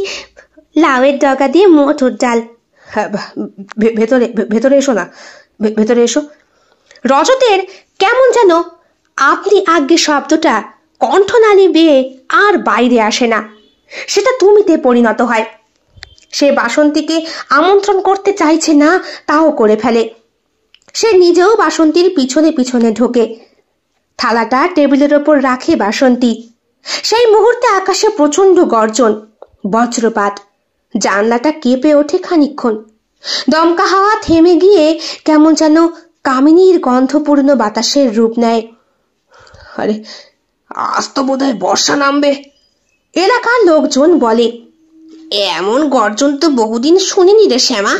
লাউয়ের ডগা দিয়ে মটর ডাল। ভেতরে ভেতরে এসো না, ভেতরে এসো। রজতের কেমন যেন আপনি আজ্ঞে শব্দটা কণ্ঠনালী বেয়ে আর বাইরে আসে না, সেটা তুমিতে পরিণত হয়। সে বাসন্তীকে আমন্ত্রণ করতে চাইছে না, তাও করে ফেলে। সে নিজেও বাসন্তীর পিছনে পিছনে ঢোকে। থালাটা টেবিলের ওপর রাখে বাসন্তী। সেই মুহূর্তে আকাশে প্রচন্ড গর্জন, বজ্রপাত। জানলাটা কেঁপে ওঠে খানিকক্ষণ। দমকা হাওয়া থেমে গিয়ে কেমন যেন কামিনীর গন্ধপূর্ণ বাতাসের রূপ নেয়। আরে, আজ তো বোধহয় বর্ষা নামবে, এলাকার লোকজন বলে। এমন গর্জন তো বহুদিন শুনিনি রে শ্যামা,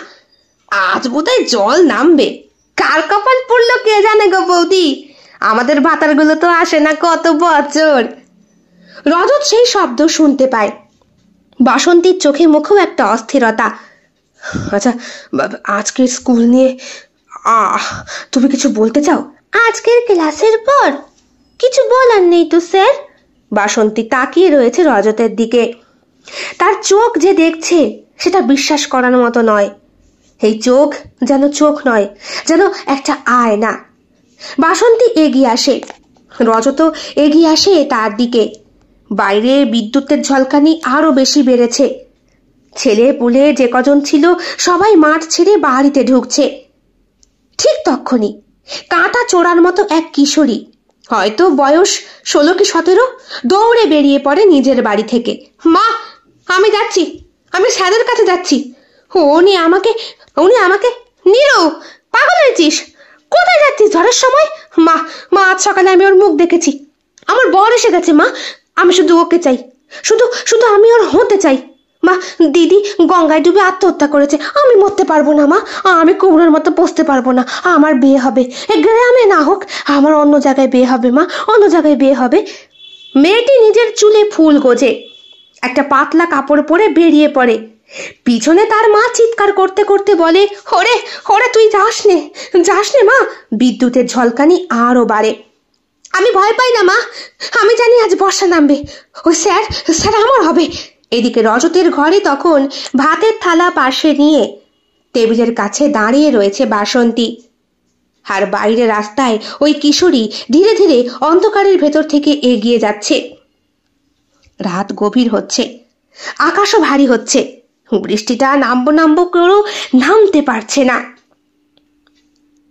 আজ বোধহয় জল নামবে। কার কপাল পড়লো কে জানে গো বৌদি, আমাদের ভাতারগুলো তো আসে না কত বছর। রজত সেই শব্দ শুনতে পায়। বাসন্তীর চোখে মুখেও একটা অস্থিরতা। আচ্ছা, আজকের স্কুল নিয়ে তুমি কিছু বলতে চাও? আজকের ক্লাসের পর কিছু বলার নেই তো স্যার। বাসন্তী তাকিয়ে রয়েছে রজতের দিকে। তার চোখ যে দেখছে সেটা বিশ্বাস করার মতো নয়। এই চোখ যেন চোখ নয়, যেন একটা আয়না। বাসন্তী এগিয়ে আসে, রজত এগিয়ে আসে তার দিকে। বাইরে বিদ্যুতের ঝলকানি আরো বেশি বেড়েছে। ছেলে পুলে যে কজন ছিল সবাই মাঠ ছেড়ে বাড়িতে ঢুকছে। ঠিক তক্ষুনি কাঁটা চোরার মতো এক কিশোরী, হয়তো বয়স 16 কি 17, দৌড়ে বেরিয়ে পড়ে নিজের বাড়ি থেকে। মা, আমি যাচ্ছি, আমি স্যারের কাছে যাচ্ছি। উনি আমাকে নীরু, পাগল হয়েছিস? কোথায় যাচ্ছিস ঝড়ের সময়? মা মা আজ সকালে আমি ওর মুখ দেখেছি। আমার বর এসে গেছে মা, আমি শুধু ওকে চাই, শুধু আমি ওর হতে চাই। মা, দিদি গঙ্গায় ডুবে আত্মহত্যা করেছে, আমি মরতে পারবো না মা, আমি কুমড়োর মতো বসতে পারবো না। আমার বিয়ে হবে, গ্রামে না হোক, আমার অন্য জায়গায় বিয়ে হবে মা, অন্য জায়গায় বিয়ে হবে। মেয়েটি নিজের চুলে ফুল গোজে একটা পাতলা কাপড় পরে বেরিয়ে পড়ে। পিছনে তার মা চিৎকার করতে করতে বলে, ওরে ওরে তুই যাস নে মা। বিদ্যুতের ঝলকানি আরো বাড়ে। আমি ভয় পাই না মা, আমি জানি আজ বর্ষা নামবে, ওই স্যার আমার হবে। এদিকে রজতের ঘরে তখন ভাতের থালা পাশে নিয়ে টেবিলের কাছে দাঁড়িয়ে রয়েছে বাসন্তী, আর বাইরে রাস্তায় ওই কিশোরী ধীরে ধীরে অন্ধকারের ভেতর থেকে এগিয়ে যাচ্ছে। রাত গভীর হচ্ছে, আকাশও ভারী হচ্ছে, বৃষ্টিটা নামবো করেও নামতে পারছে না।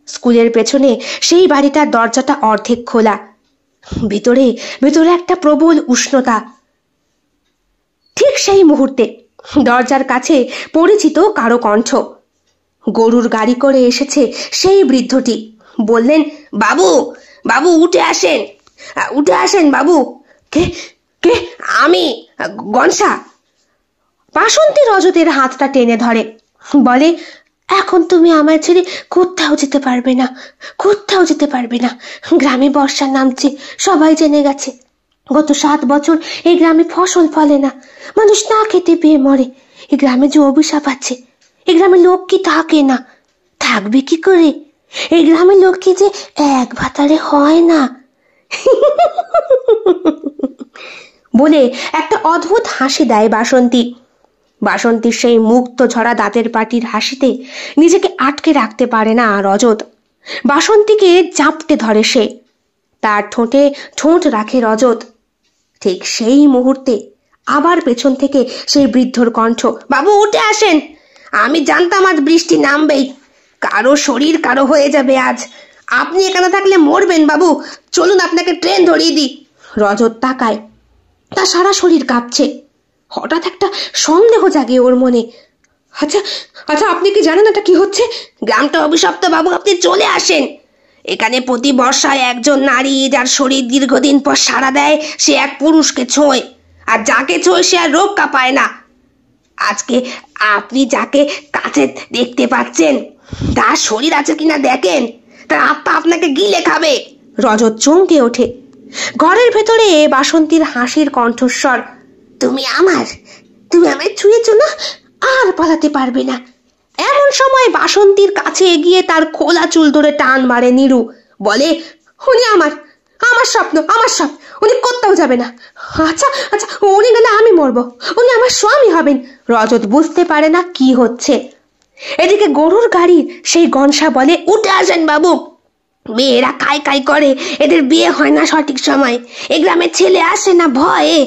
স্কুলের পেছনে সেই বাড়িটার দরজাটা অর্ধেক খোলা, ভিতরে একটা প্রবল উষ্ণতা। ঠিক সেই মুহূর্তে দরজার কাছে পরিচিত কারো কণ্ঠ। গরুর গাড়ি করে এসেছে সেই বৃদ্ধটি। বললেন, বাবু উঠে আসেন বাবু। কে কে? আমি গনসা। বাসন্তী রজতের হাতটা টেনে ধরে, বলে, এখন তুমি আমার ছেড়ে কোথাও যেতে পারবে না। গ্রামে বর্ষা নামছে, সবাই জেনে গেছে। গত 7 বছর এই গ্রামে ফসল ফলে না, মানুষ না খেতে পেয়ে মরে। এই গ্রামে যে অভিশাপ আছে, এই গ্রামে লোক কি থাকে না, থাকবে কি করে? এই গ্রামের লোক কি যে এক ভাতারে হয় না। বলে একটা অদ্ভুত হাসি দেয় বাসন্তী। বাসন্তীর সেই মুক্ত ঝরা দাঁতের পাটির হাসিতে নিজেকে আটকে রাখতে পারে না রজত। বাসন্তীকে চাপটে ধরে সে, তার ঠোঁটে ঠোঁট রাখে রজত। ঠিক সেই মুহূর্তে আবার পেছন থেকে সেই বৃদ্ধর কণ্ঠ, বাবু উঠে আসেন, আমি জানতাম আজ বৃষ্টি নামবেই, কারো শরীর কারো হয়ে যাবে আজ, আপনি এখানে থাকলে মরবেন বাবু, চলুন আপনাকে ট্রেন ধরিয়ে দিই। রজত তাকায়, তার সারা শরীর কাঁপছে। হঠাৎ একটা সন্দেহ জাগে ওর মনে। আচ্ছা আপনি কি জানেন এটা কি হচ্ছে? গ্রামটা অভিশপ্ত বাবু, আপনি চলে আসেন। এখানে প্রতি বর্ষায় একজন নারী যার শরীর দীর্ঘদিন পর সাড়া দেয়, সে এক পুরুষকে ছোঁয়, আর যাকে ছোঁয় সে আর রক্ষা পায় না। আজকে আপনি যাকে কাছে দেখতে পাচ্ছেন তার শরীর আছে কিনা দেখেন, তার আত্মা আপনাকে গিলে খাবে। রজত চমকে ওঠে। ঘরের ভেতরে বাসন্তীর হাসির কণ্ঠস্বর, তুমি আমায় ছুঁয়েছ না, আর পালাতে পারবে না। এমন সময় বাসন্তীর কাছে এগিয়ে তার খোলা চুল ধরে টান মারে নীরু। বলে, উনি আমার স্বপ্ন, উনি কোথাও যাবে না। আচ্ছা উনি গেলে আমি মরবো, উনি আমার স্বামী হবেন। রজত বুঝতে পারে না কি হচ্ছে। এদিকে গরুর গাড়ির সেই গনসা বলে, উঠে আসেন বাবু, মেয়েরা কাই করে, এদের বিয়ে হয় না সঠিক সময়, এ গ্রামে ছেলে আসে না ভয়ে,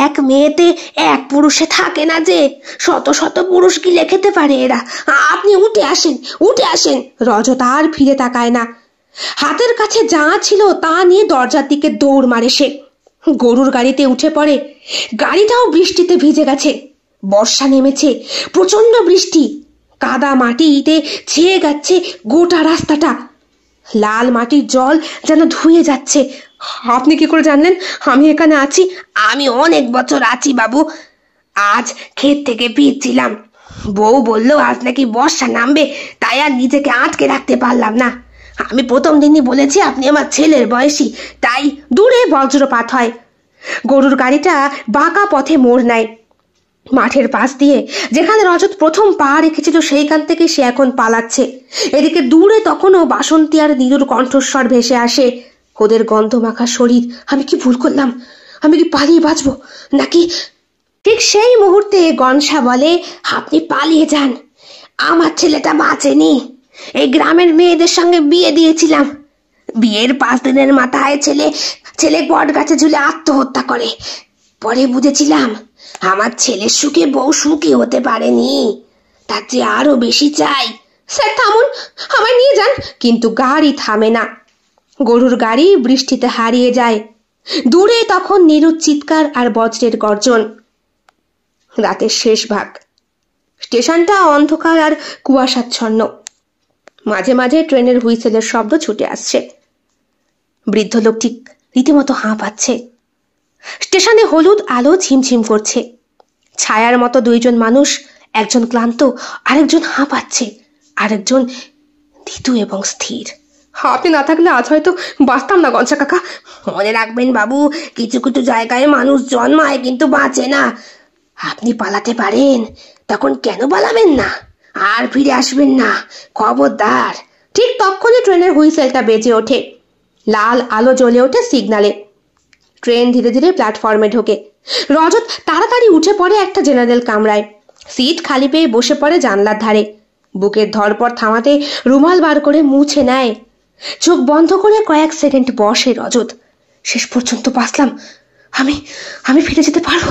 এক মেয়েতে এক পুরুষে থাকে না যে, শত পুরুষ গিলে খেতে পারে এরা, আপনি উঠে আসেন। রজত আর ফিরে তাকায় না। হাতের কাছে যা ছিল তা নিয়ে দরজার দিকে দৌড় মারে সে। গরুর গাড়িতে উঠে পড়ে। গাড়িটাও বৃষ্টিতে ভিজে গেছে। বর্ষা নেমেছে, প্রচন্ড বৃষ্টি, কাদা মাটিতে ছেয়ে যাচ্ছে গোটা রাস্তাটা। লাল মাটির জল যেন ধুয়ে যাচ্ছে। আপনি কি করে জানলেন আমি এখানে আছি? আমি অনেক বছর আছি বাবু, আজ ক্ষেত থেকে ফিরছিলাম, বউ বললো আজ নাকি বর্ষা নামবে, তাই আর নিজেকে আটকে রাখতে পারলাম না। আমি প্রথম দিনই বলেছি আপনি আমার ছেলের বয়সী, তাই দূরে বজ্রপাত হয়। গরুর গাড়িটা বাঁকা পথে মোড় নেয়। মাঠের পাশ দিয়ে যেখানে রজত প্রথম পা রেখেছিল সেইখান থেকে সে এখন পালাচ্ছে। এদিকে দূরে তখনও বাসন্তী আর নীরুর কণ্ঠস্বর ভেসে আসে, ওদের গন্ধ মাখা শরীর। আমি কি ভুল করলাম? আমি কি পালিয়ে বাঁচবো নাকি? ঠিক সেই মুহূর্তে গনসা বলে, আপনি পালিয়ে যান, আমার ছেলেটা বাঁচেনি। এই গ্রামের মেয়েদের সঙ্গে বিয়ে দিয়েছিলাম, বিয়ের 5 দিনের মাথায় ছেলে বট গাছে ঝুলে আত্মহত্যা করে। পরে বুঝেছিলাম আমার ছেলের সুখে বউ সুখী হতে পারেনি, তার চেয়ে আরো বেশি চাই স্যার থামুন, আমায় নিয়ে যান। কিন্তু গাড়ি থামে না। গরুর গাড়ি বৃষ্টিতে হারিয়ে যায়। দূরে তখন নিরুৎ চিৎকার আর বজ্রের গর্জন। রাতের শেষ ভাগ। স্টেশনটা অন্ধকার আর কুয়াশাচ্ছন্ন। মাঝে মাঝে ট্রেনের হুইসেলের শব্দ ছুটে আসছে। বৃদ্ধ লোকটি রীতিমতো হাঁপাচ্ছে। স্টেশনে হলুদ আলো ঝিমঝিম করছে। ছায়ার মতো দুইজন মানুষ, একজন ক্লান্ত, আরেকজন হাঁপাচ্ছে, আরেকজন ধীতু এবং স্থির। আপনি না থাকলে আজ হয়তো বাঁচতাম না গঞ্জা কাকা। মনে রাখবেন বাবু, কিছু কিছু জায়গায় মানুষ জন্মায় কিন্তু বাঁচে না। আপনি পালাতে পারেন, তখন কেন পালাবেন না? আর ফিরে আসবেন না, খবরদার। ঠিক তখনই ট্রেনের হুইসেলটা বেজে ওঠে। লাল আলো জ্বলে ওঠে সিগনালে। ট্রেন ধীরে ধীরে প্ল্যাটফর্মে ঢোকে। রজত তাড়াতাড়ি উঠে পড়ে একটা জেনারেল কামরায়। সিট খালি পেয়ে বসে পড়ে জানলার ধারে। বুকের ধড়পড় থামাতে রুমাল বার করে মুছে নেয়। চোখ বন্ধ করে কয়েক সেকেন্ড বসে রজত। শেষ পর্যন্ত বাঁচলাম, আমি আমি ফিরে যেতে পারবো।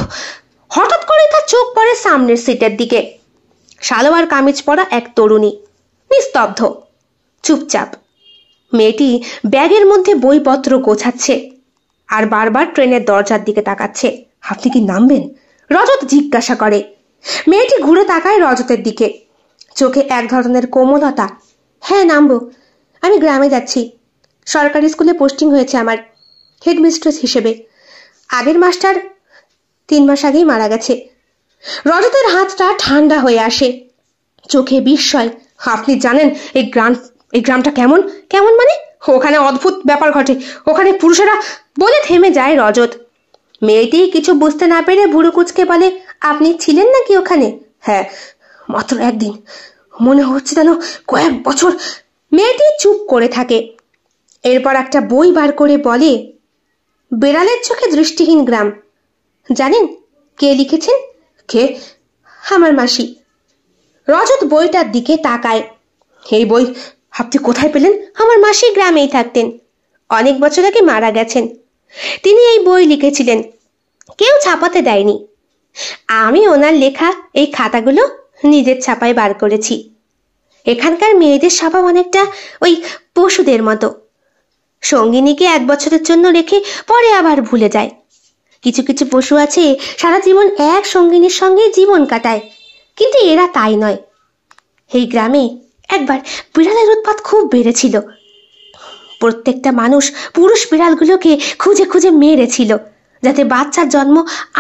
হঠাৎ করে তার চোখ পড়ে সামনের সিটের দিকে। সালোয়ার কামিজ পরা এক তরুণী, নিস্তব্ধ, চুপচাপ। মেয়েটি ব্যাগের মধ্যে বইপত্র গোছাচ্ছে আর বারবার ট্রেনের দরজার দিকে তাকাচ্ছে। আপনি কি নামবেন? রজত জিজ্ঞাসা করে। মেয়েটি ঘুরে তাকায় রজতের দিকে, চোখে এক ধরনের কোমলতা। হ্যাঁ, নামবো। আমি গ্রামে যাচ্ছি। সরকারি স্কুলে পোস্টিং হয়েছে আমার, হেডমিস্ট্রেস হিসেবে। আগের মাস্টার 3 মাস আগেই মারা গেছে। রজতের হাতটা ঠান্ডা হয়ে আসে, চোখে বিস্ময়। আপনি জানেন এই গ্রামটা কেমন? কেমন মানে? ওখানে অদ্ভুত ব্যাপার ঘটে। ওখানে পুরুষেরা... বলে থেমে যায় রজত। মেয়েটি কিছু বুঝতে না পেরে ভুরু কুঁচকে বলে, আপনি ছিলেন নাকি ওখানে? হ্যাঁ, মাত্র একদিন। মনে হচ্ছে যেন কয়েক বছর। মেয়েটি চুপ করে থাকে। এরপর একটা বই বার করে বলে, বেড়ালের চোখে দৃষ্টিহীন গ্রাম। জানেন কে লিখেছেন? কে? আমার মাসি। রজত বইটার দিকে তাকায়। এই বই আপনি কোথায় পেলেন? আমার মাসি গ্রামেই থাকতেন, অনেক বছর আগে মারা গেছেন। তিনি এই বই লিখেছিলেন, কেউ ছাপাতে দেয়নি। আমি ওনার লেখা এই খাতাগুলো নিজের ছাপায় বার করেছি। এখানকার মেয়েদের স্বভাব অনেকটা ওই পশুদের মতো। সঙ্গিনীকে 1 বছরের জন্য রেখে পরে আবার ভুলে যায়। কিছু কিছু পশু আছে সারা জীবন এক সঙ্গিনীর সঙ্গে জীবন কাটায়, কিন্তু এরা তাই নয়। এই গ্রামে একবার বিড়ালের উৎপাত খুব বেড়েছিল। প্রত্যেকটা মানুষ পুরুষ বিড়ালগুলোকে খুঁজে খুঁজে মেরেছিল, যাতে বাচ্চার জন্ম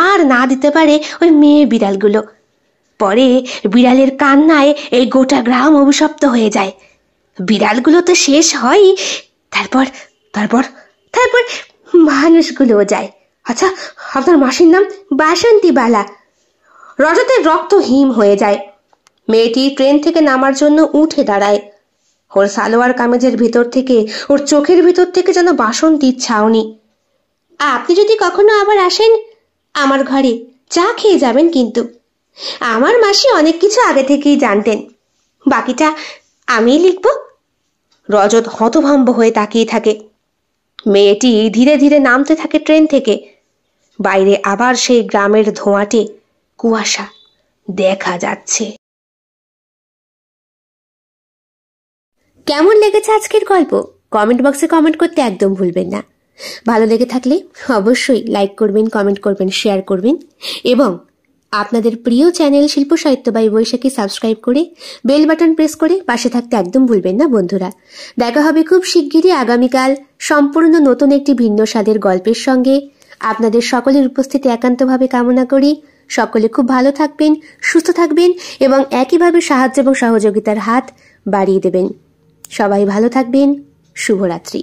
আর না দিতে পারে ওই মেয়ে বিড়ালগুলো। পরে বিড়ালের কান্নায় এই গোটা গ্রাম অভিশপ্ত হয়ে যায়। বিড়ালগুলো তো শেষ হয়, তারপর তারপর তারপর মানুষগুলোও যায়। আচ্ছা, আপনার মাসির নাম? বাসন্তী বালা। রজতের রক্ত হিম হয়ে যায়। মেয়েটি ট্রেন থেকে নামার জন্য উঠে দাঁড়ায়। ওর সালোয়ার কামিজের ভিতর থেকে, ওর চোখের ভিতর থেকে যেন বাসন্তীর ছাউনি। আপনি যদি কখনো আবার আসেন আমার ঘরে, চা খেয়ে যাবেন কিন্তু। আমার মাসি অনেক কিছু আগে থেকেই জানতেন, বাকিটা আমিই লিখব। রজত হতভম্ব হয়ে তাকিয়ে থাকে। মেয়েটি ধীরে ধীরে নামতে থাকে ট্রেন থেকে। বাইরে আবার সেই গ্রামের ধোঁয়াটে কুয়াশা দেখা যাচ্ছে। কেমন লেগেছে আজকের গল্প? কমেন্ট বক্সে কমেন্ট করতে একদম ভুলবেন না। ভালো লেগে থাকলে অবশ্যই লাইক করবেন, কমেন্ট করবেন, শেয়ার করবেন এবং আপনাদের প্রিয় চ্যানেল শিল্প সাহিত্য বাই বৈশাখী সাবস্ক্রাইব করে বেল বাটন প্রেস করে পাশে থাকতে একদম ভুলবেন না বন্ধুরা। দেখা হবে খুব শিগগিরই আগামীকাল সম্পূর্ণ নতুন একটি ভিন্ন স্বাদের গল্পের সঙ্গে। আপনাদের সকলের উপস্থিতি একান্তভাবে কামনা করি। সকলে খুব ভালো থাকবেন, সুস্থ থাকবেন এবং একইভাবে সাহায্য এবং সহযোগিতার হাত বাড়িয়ে দেবেন। সবাই ভালো থাকবেন। শুভরাত্রি।